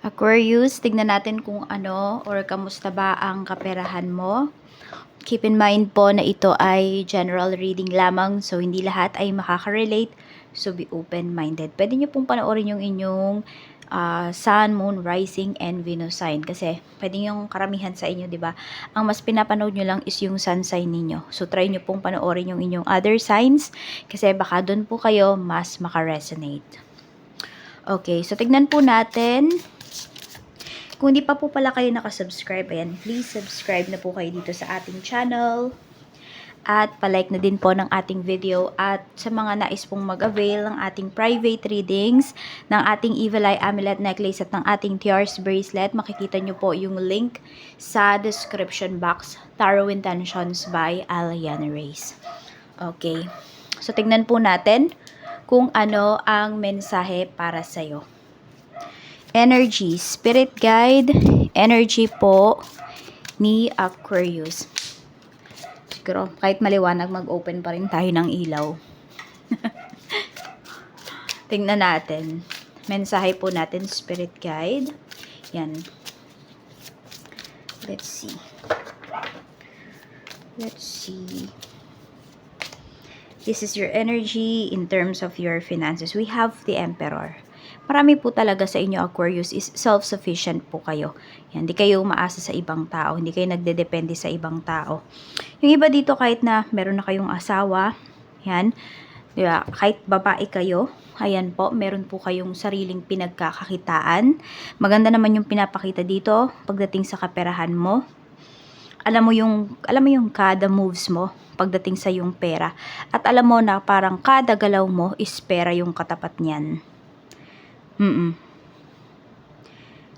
Aquarius, tignan natin kung ano or kamusta ba ang kaperahan mo. Keep in mind po na ito ay general reading lamang, so hindi lahat ay makaka-relate. So be open-minded. Pwede nyo pong panoorin yung inyong Sun, Moon, Rising, and Venus sign. Kasi pwede yung karamihan sa inyo, di ba? Ang mas pinapanood nyo lang is yung sun sign ninyo. So try nyo pong panoorin yung inyong other signs. Kasi baka doon po kayo mas makaresonate. Okay, so tignan po natin. Kung hindi pa po pala kayo nakasubscribe, ayan, please subscribe na po kayo dito sa ating channel. At palike na din po ng ating video. At sa mga nais pong mag-avail ng ating private readings, ng ating Evil Eye Amulet Necklace at ng ating Tears Bracelet, makikita nyo po yung link sa description box. Tarot Intentions by Aliana Reyes. Okay. So, tignan po natin kung ano ang mensahe para sa'yo. Energy, spirit guide, energy po ni Aquarius. Siguro, kahit maliwanag, mag-open pa rin tayo ng ilaw. Tingnan natin. Mensahe po natin, spirit guide. Yan. Let's see. Let's see. This is your energy in terms of your finances. We have the Emperor. Marami po talaga sa inyo, Aquarius, is self-sufficient po kayo. Yan, hindi kayo umaasa sa ibang tao, hindi kayo nagdedepende sa ibang tao. Yung iba dito, kahit na meron na kayong asawa, yan, diba, kahit babae kayo, ayan po, meron po kayong sariling pinagkakakitaan. Maganda naman yung pinapakita dito pagdating sa kaperahan mo. Alam mo yung kada moves mo pagdating sa yung pera. At alam mo na parang kada galaw mo is pera yung katapat niyan.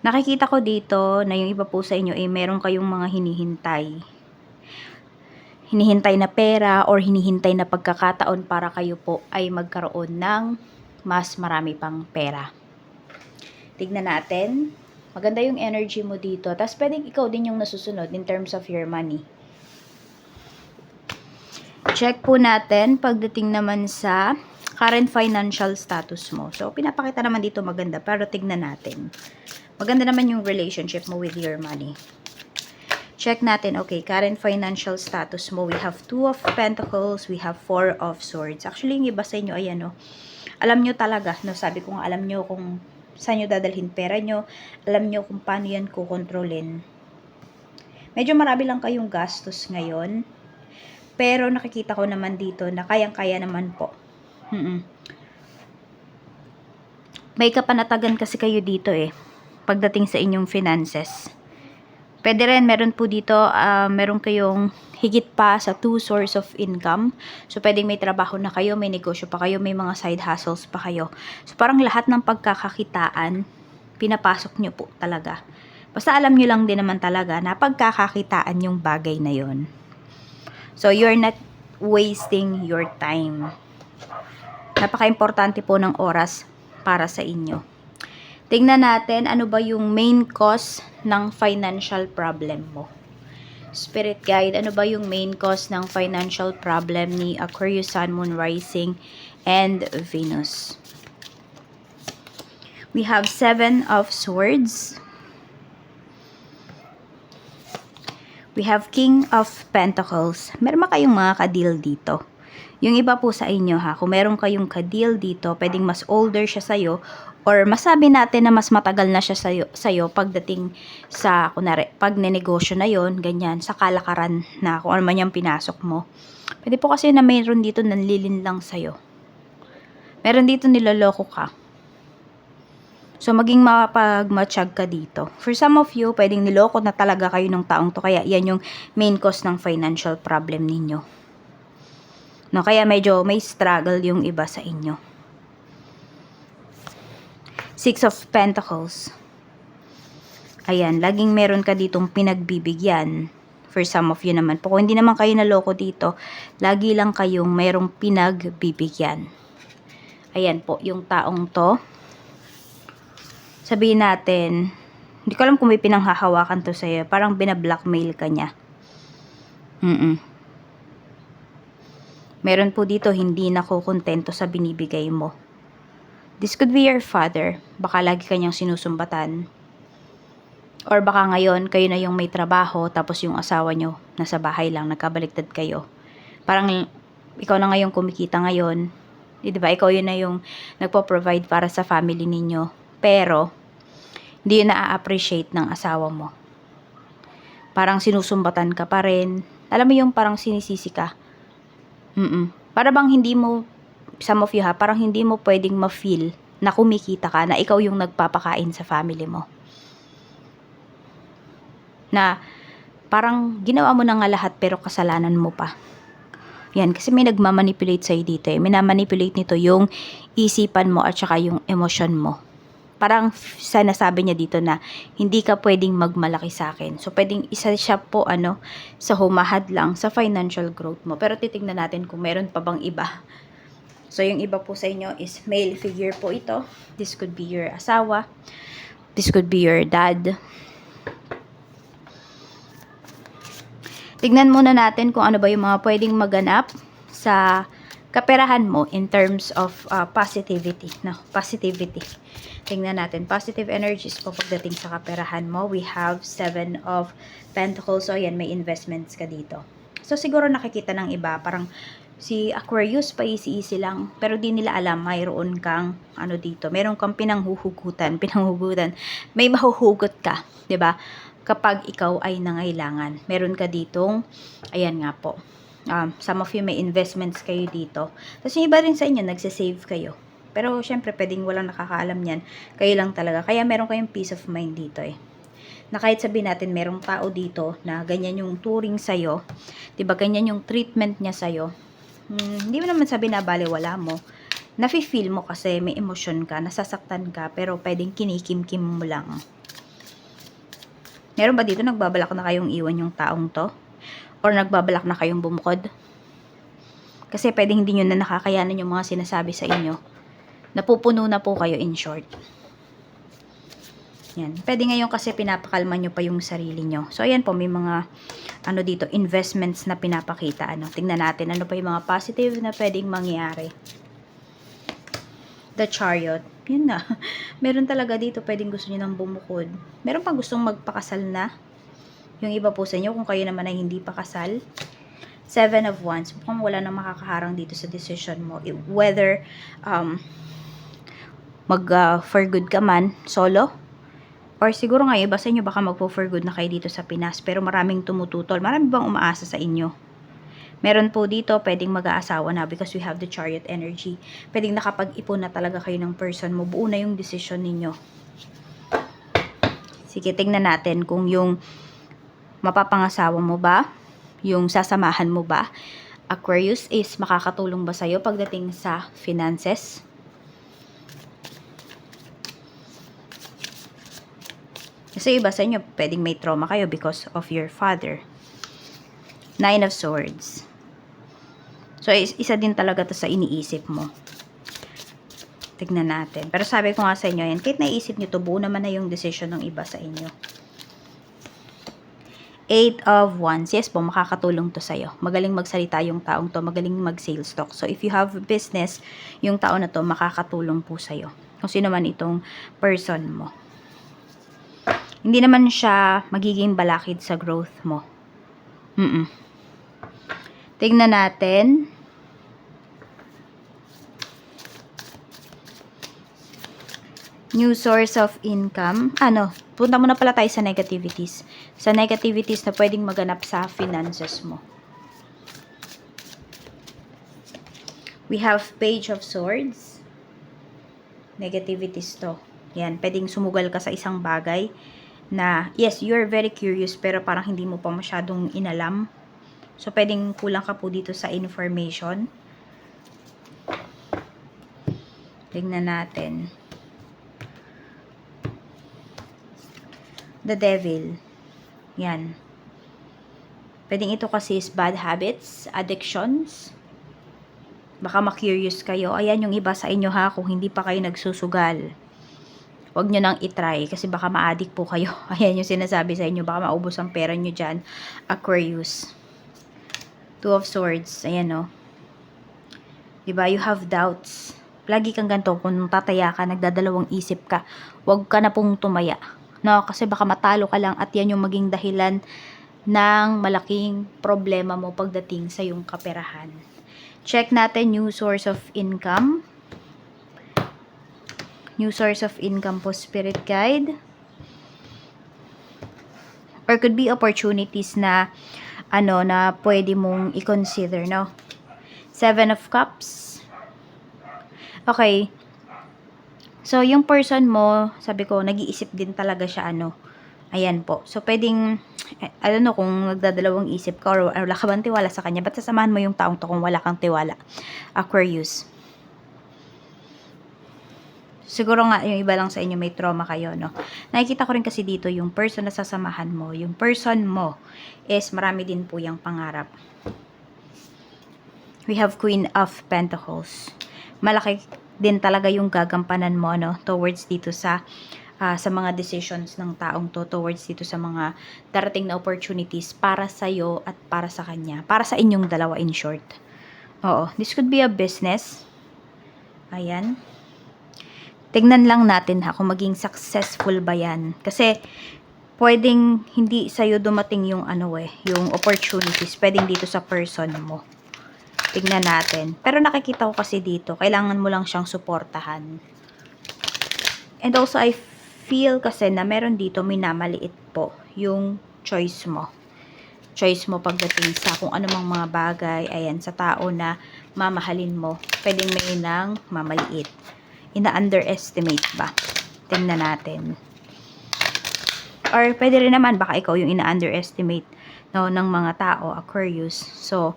Nakikita ko dito na yung iba po sa inyo meron kayong mga hinihintay. Hinihintay na pera or hinihintay na pagkakataon para kayo po ay magkaroon ng mas marami pang pera. Tignan natin. Maganda yung energy mo dito. Tapos pwedeng ikaw din yung nasusunod in terms of your money. Check po natin pagdating naman sa current financial status mo. So, pinapakita naman dito maganda, pero tignan natin. Maganda naman yung relationship mo with your money. Check natin, okay, current financial status mo. We have 2 of Pentacles, we have 4 of Swords. Actually, yung iba sa inyo, ayan, no, alam nyo talaga, no, sabi ko nga, alam nyo kung saan nyo dadalhin pera nyo, alam nyo kung paano yan kukontrolin. Medyo marami lang kayong gastos ngayon, pero nakikita ko naman dito na kayang-kaya naman po. May kapanatagan kasi kayo dito pagdating sa inyong finances. Pwede rin, meron po dito, meron kayong higit pa sa 2 source of income. So, pwedeng may trabaho na kayo, may negosyo pa kayo, may mga side hustles pa kayo. So, parang lahat ng pagkakakitaan, pinapasok nyo po talaga. Basta alam nyo lang din naman talaga na pagkakakitaan yung bagay na yon. So, you're not wasting your time. Napaka-importante po ng oras para sa inyo. Tingnan natin ano ba yung main cause ng financial problem mo. Spirit guide, ano ba yung main cause ng financial problem ni Aquarius, Sun, Moon, Rising, and Venus? We have 7 of Swords. We have King of Pentacles. Meron ba kayong mga ka-deal dito? Yung iba po sa inyo kung meron kayong ka-deal dito, pwedeng mas older siya sa'yo, or masabi natin na mas matagal na siya sa'yo pagdating sa, kunwari, pag nenegosyo na yon, ganyan, sa kalakaran na kung ano man yung pinasok mo. Pwede po kasi na mayroon dito nanlilin lang sa'yo. Meron dito niloloko ka. So, maging mapagmatsyag ka dito. For some of you, pwedeng niloko na talaga kayo ng taong to, kaya yan yung main cause ng financial problem ninyo. No, kaya medyo may struggle yung iba sa inyo. 6 of Pentacles. Ayan, laging meron ka ditong pinagbibigyan. For some of you naman po. Kung hindi naman kayo naloko dito, lagi lang kayong merong pinagbibigyan. Ayan po, yung taong to. Sabihin natin, hindi ko alam kung may pinanghahawakan to sa'yo. Parang binablockmail ka niya. Meron po dito hindi nakukontento sa binibigay mo. This could be your father. Baka lagi kanyang sinusumbatan. Or baka ngayon, kayo na yung may trabaho, tapos yung asawa nyo, nasa bahay lang, nagkabaliktad kayo. Parang, ikaw na ngayong kumikita ngayon, di ba? Ikaw yun na yung nagpo-provide para sa family ninyo. Pero, hindi yun na-appreciate ng asawa mo. Parang sinusumbatan ka pa rin. Alam mo yung parang sinisisi ka. Para bang hindi mo, some of you ha, parang hindi mo pwedeng ma-feel na kumikita ka, na ikaw yung nagpapakain sa family mo. Na parang ginawa mo na nga lahat pero kasalanan mo pa. Yan, kasi may nagmamanipulate sa'yo dito eh. Minamanipulate nito yung isipan mo at saka yung emosyon mo. Parang sinasabi niya dito na hindi ka pwedeng magmalaki sa akin. So, pwedeng isa siya po sa humahad lang sa financial growth mo. Pero titignan natin kung meron pa bang iba. So, yung iba po sa inyo is male figure po ito. This could be your asawa. This could be your dad. Tignan muna natin kung ano ba yung mga pwedeng maganap sa kaperahan mo in terms of positivity. Positivity. Tingnan natin. Positive energies po pagdating sa kaperahan mo. We have 7 of Pentacles. So, ayan, may investments ka dito. So, siguro nakikita ng iba, parang si Aquarius, paisi-isi lang. Pero di nila alam, mayroon kang, dito. Meron kang pinanghuhugutan. May mahuhugot ka. 'Di ba? Kapag ikaw ay nangailangan. Meron ka ditong, ayan nga po. Some of you may investments kayo dito. Tapos yung iba rin sa inyo, nagsasave kayo. Pero, syempre, pwedeng walang nakakaalam yan. Kayo lang talaga. Kaya, meron kayong peace of mind dito eh. Na kahit sabihin natin, merong tao dito na ganyan yung turing sa'yo. Diba, ganyan yung treatment niya sa'yo. Hindi mo naman sabihin na baliwala mo. Nafe-feel mo kasi may emosyon ka, nasasaktan ka, pero pwedeng kinikim-kim mo lang. Meron ba dito nagbabalak na kayong iwan yung taong to? Or nagbabalak na kayong bumukod? Kasi pwedeng hindi nyo na nakakayanan yung mga sinasabi sa inyo. Napupuno na po kayo in short. Yan. Pwede ngayon kasi pinapakalma nyo pa yung sarili nyo. So, ayan po, may mga, dito, investments na pinapakita. Tingnan natin, ano pa yung mga positive na pwedeng mangyari. The Chariot. Yan na. Meron talaga dito, pwedeng gusto nyo nang bumukod. Meron pang gustong magpakasal na. Yung iba po sa inyo, kung kayo naman ay hindi pa kasal. 7 of Wands. Mukhang wala nang makakaharang dito sa decision mo. Whether, for good ka man, solo, or siguro nga iba sa inyo baka magpo-for good na kayo dito sa Pinas, pero maraming tumututol. Marami bang umaasa sa inyo? Meron po dito, pwedeng mag-aasawa na because we have the Chariot energy. Pwedeng nakapag-ipon na talaga kayo ng person mo. Buo na yung decision ninyo. Sige, tingnan natin kung yung mapapangasawa mo ba, yung sasamahan mo ba, Aquarius, is makakatulong ba sa'yo pagdating sa finances? Kasi iba sa inyo, pwedeng may trauma kayo because of your father. 9 of Swords. So, isa din talaga to sa iniisip mo. Tignan natin. Pero sabi ko nga sa inyo, yan, kahit naisip nyo to, buo naman na yung decision ng iba sa inyo. 8 of Wands. Yes po, makakatulong to sa'yo. Magaling magsalita yung taong to, magaling mag-sales talk. So, if you have business, yung tao na to, makakatulong po sa'yo. Kung sino man itong person mo. Hindi naman siya magiging balakid sa growth mo. Tingnan natin. New source of income. Punta muna pala tayo sa negativities. Sa negativities na pwedeng maganap sa finances mo. We have Page of Swords. Negativities to. Yan, pwedeng sumugal ka sa isang bagay na, yes, you're very curious, pero parang hindi mo pa masyadong inalam. So, pwedeng kulang ka po dito sa information. Tingnan natin. The Devil. Yan. Pwedeng ito kasi is bad habits, addictions. Baka ma-curious kayo. Ayan yung iba sa inyo ha, kung hindi pa kayo nagsusugal. Huwag nyo nang itry kasi baka ma-addict po kayo. Ayan yung sinasabi sa inyo. Baka maubos ang pera nyo dyan. Aquarius. 2 of Swords. Ayan o. Diba? You have doubts. Lagi kang ganito. Kung tataya ka, nagdadalawang isip ka. Huwag ka na pong tumaya. No? Kasi baka matalo ka lang at yan yung maging dahilan ng malaking problema mo pagdating sa yung kaperahan. Check natin new source of income. New source of income po, Spirit Guide. Or could be opportunities na na pwede mong i-consider, no? 7 of Cups. Okay. So, yung person mo, sabi ko, nag-iisip din talaga siya, Ayan po. So, pwedeng, I don't know kung nagdadalawang isip ka or wala ka bang tiwala sa kanya. Ba't sasamahan mo yung taong to kung wala kang tiwala? Aquarius. Siguro nga, yung iba lang sa inyo may trauma kayo, no? Nakikita ko rin kasi dito, yung person na sasamahan mo, yung person mo is marami din po yung pangarap. We have Queen of Pentacles. Malaki din talaga yung gagampanan mo, towards dito sa mga decisions ng taong to, towards dito sa mga darating na opportunities para sa'yo at para sa kanya. Para sa inyong dalawa, in short. Oo. This could be a business. Ayan. Tignan lang natin kung maging successful ba yan. Kasi, pwedeng hindi sa'yo dumating yung yung opportunities. Pwedeng dito sa person mo. Tignan natin. Pero nakikita ko kasi dito, kailangan mo lang siyang suportahan. And also, I feel kasi na meron dito minamaliit po yung choice mo. Choice mo pagdating sa kung ano mang mga bagay, ayan, sa tao na mamahalin mo. Pwedeng may nang mamaliit. Ina-underestimate ba? Tingnan natin. Or pwede rin naman, baka ikaw yung ina-underestimate ng mga tao, Aquarius. So,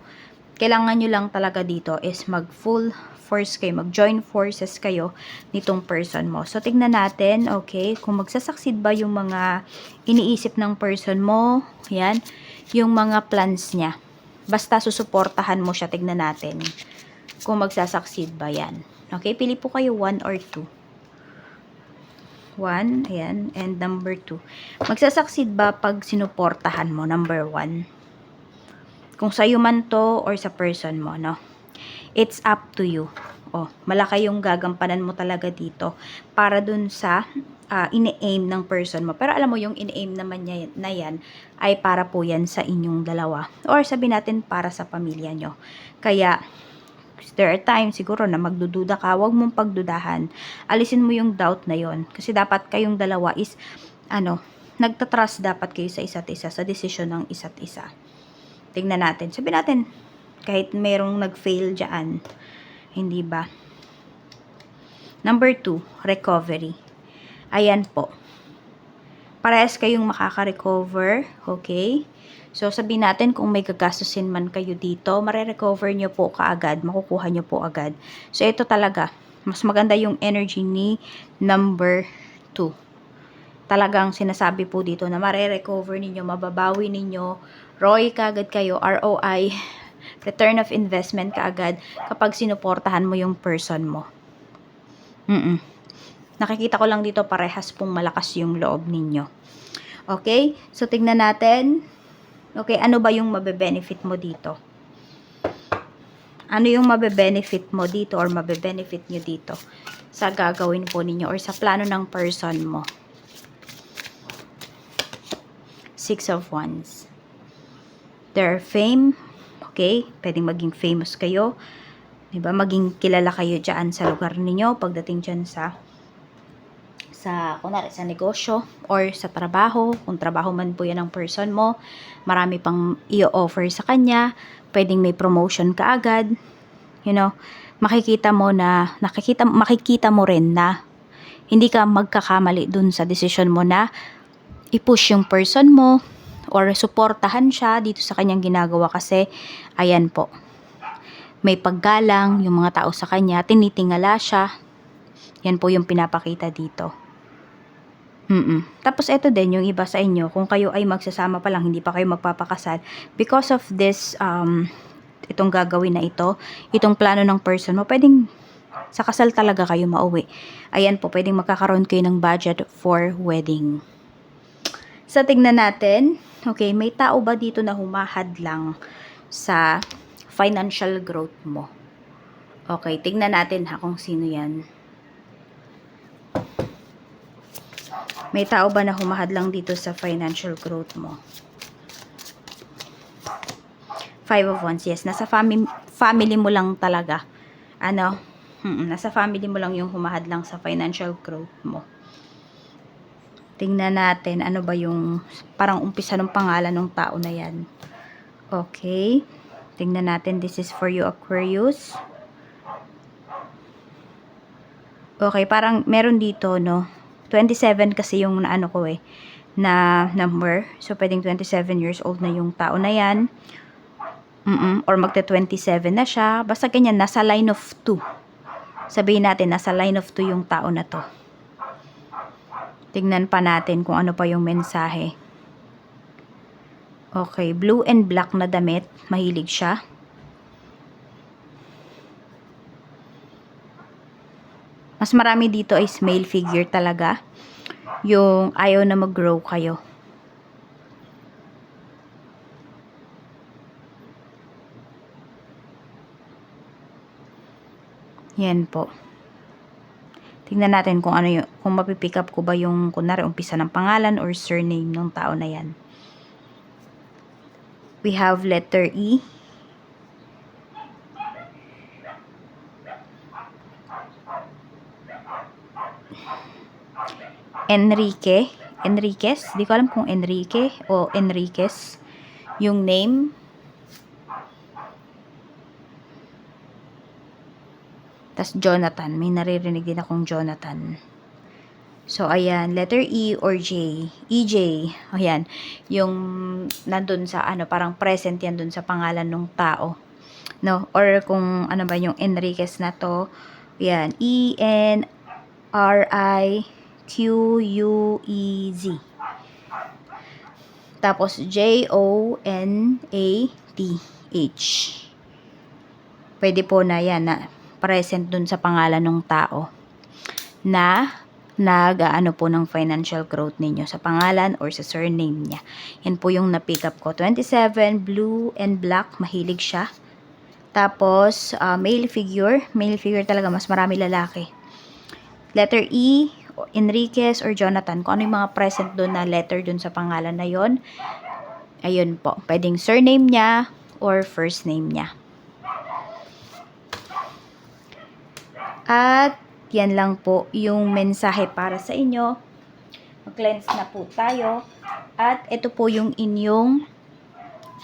kailangan nyo lang talaga dito is mag-full force kayo, mag-join forces kayo nitong person mo. So, tignan natin, okay, kung magsasucceed ba yung mga iniisip ng person mo, yan, yung mga plans niya. Basta susuportahan mo siya, tignan natin kung magsasucceed ba yan. Okay, pili po kayo 1 or 2. 1, ayan, and number 2. Magsasucceed ba pag sinuportahan mo, number 1? Kung sa'yo man to or sa person mo, no? It's up to you. Malaki yung gagampanan mo talaga dito para dun sa ini-aim ng person mo. Pero alam mo, yung ini-aim naman na yan ay para po yan sa inyong dalawa. Or sabihin natin para sa pamilya nyo. Kaya, there are times siguro na magdududa ka, huwag mong pagdudahan. Alisin mo yung doubt na yon. Kasi dapat kayong dalawa is, nagtatrust dapat kayo sa isa't isa, sa desisyon ng isa't isa. Tingnan natin. Sabi natin, kahit merong nag-fail dyan, hindi ba? Number 2, recovery. Ayan po. Parehas kayong makaka-recover, okay? So, sabihin natin kung may gagastusin man kayo dito, mare-recover nyo po kaagad, makukuha nyo po agad. So, ito talaga, mas maganda yung energy ni number 2. Talagang sinasabi po dito na mare-recover ninyo, mababawi ninyo, ROI kaagad kayo, ROI, return of investment kaagad kapag sinuportahan mo yung person mo. Nakikita ko lang dito parehas pong malakas yung loob ninyo. Okay? So, tignan natin. Okay, ano ba yung mabe-benefit mo dito? Ano yung mabe-benefit mo dito or mabe-benefit nyo dito sa gagawin po ninyo or sa plano ng person mo? 6 of Wands. Their fame, okay? Pwedeng maging famous kayo. Diba? Maging kilala kayo dyan sa lugar ninyo pagdating dyan sa kunwari, sa negosyo or sa trabaho. Kung trabaho man po yan ng person mo, marami pang i-offer sa kanya. Pwedeng may promotion ka agad. Makikita mo mo rin na hindi ka magkakamali dun sa decision mo na i-push yung person mo or suportahan siya dito sa kanyang ginagawa kasi, ayan po, may paggalang yung mga tao sa kanya, tinitingala siya. Yan po yung pinapakita dito. Tapos ito din yung iba sa inyo, kung kayo ay magsasama pa lang, hindi pa kayo magpapakasal, because of this, itong gagawin na ito, itong plano ng person mo, pwedeng sa kasal talaga kayo mauwi. Ayan po, pwedeng magkakaroon kayo ng budget for wedding. So, tignan natin. Okay, may tao ba dito na humahadlang sa financial growth mo? Okay, tignan natin kung sino yan. May tao ba na humahad lang dito sa financial growth mo? Five of Wands, yes. Nasa family mo lang talaga. Nasa family mo lang yung humahad lang sa financial growth mo. Tingnan natin, ano ba yung parang umpisa ng pangalan ng tao na yan. Okay. Tingnan natin, this is for you, Aquarius. Okay, parang meron dito, no? 27 kasi yung naano ko na number. So, pwedeng 27 years old na yung tao na yan. Or magte-27 na siya. Basta ganyan, nasa line of 2. Sabihin natin, nasa line of 2 yung tao na to. Tingnan pa natin kung ano pa yung mensahe. Okay, blue and black na damit. Mahilig siya. Mas marami dito is male figure talaga. Yung ayaw na mag-grow kayo. Yan po. Tingnan natin kung ano yung, kung mapipick up ko ba yung, kunwari, umpisa ng pangalan or surname ng tao na yan. We have letter E. Enriquez. Di ko alam kung Enrique o Enriquez yung name. Tas Jonathan. May naririnig din akong Jonathan. So, ayan. Letter E or J. EJ. Ayan. Yung nandun sa, parang present yan dun sa pangalan ng tao. No? Or kung ano ba yung Enriquez na to. Ayan. ENRIQUEZ. Tapos JONATH. Pwede po na yan na present dun sa pangalan ng tao na nag-aano po ng financial growth ninyo sa pangalan or sa surname niya. Yan po yung na-pick up ko. 27, blue and black, mahilig siya. Tapos, male figure talaga, mas marami lalaki. Letter E, Enriquez or Jonathan, kung ano yung mga present doon na letter doon sa pangalan na yon. Ayun po, pwedeng surname niya or first name niya. At yan lang po yung mensahe para sa inyo. Mag-cleanse na po tayo. At ito po yung inyong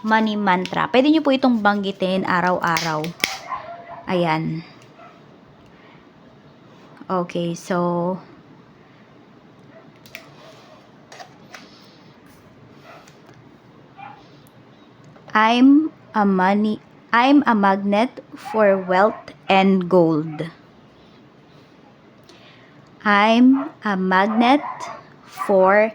money mantra. Pwede nyo po itong banggitin araw-araw. Ayan. Okay, so I'm a magnet for wealth and gold. I'm a magnet for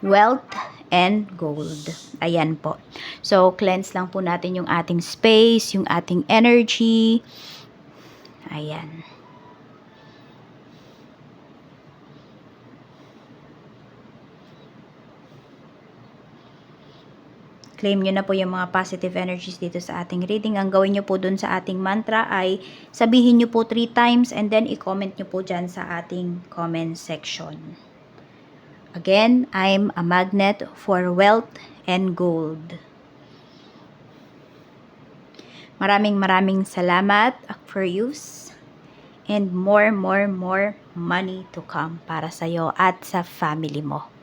wealth and gold. Ayan po. So, cleanse lang po natin yung ating space, yung ating energy. Ayan. Claim nyo na po yung mga positive energies dito sa ating reading. Ang gawin nyo po dun sa ating mantra ay sabihin nyo po 3 times and then i-comment nyo po dyan sa ating comment section. Again, I'm a magnet for wealth and gold. Maraming salamat, Aquarius. And more money to come para sa'yo at sa family mo.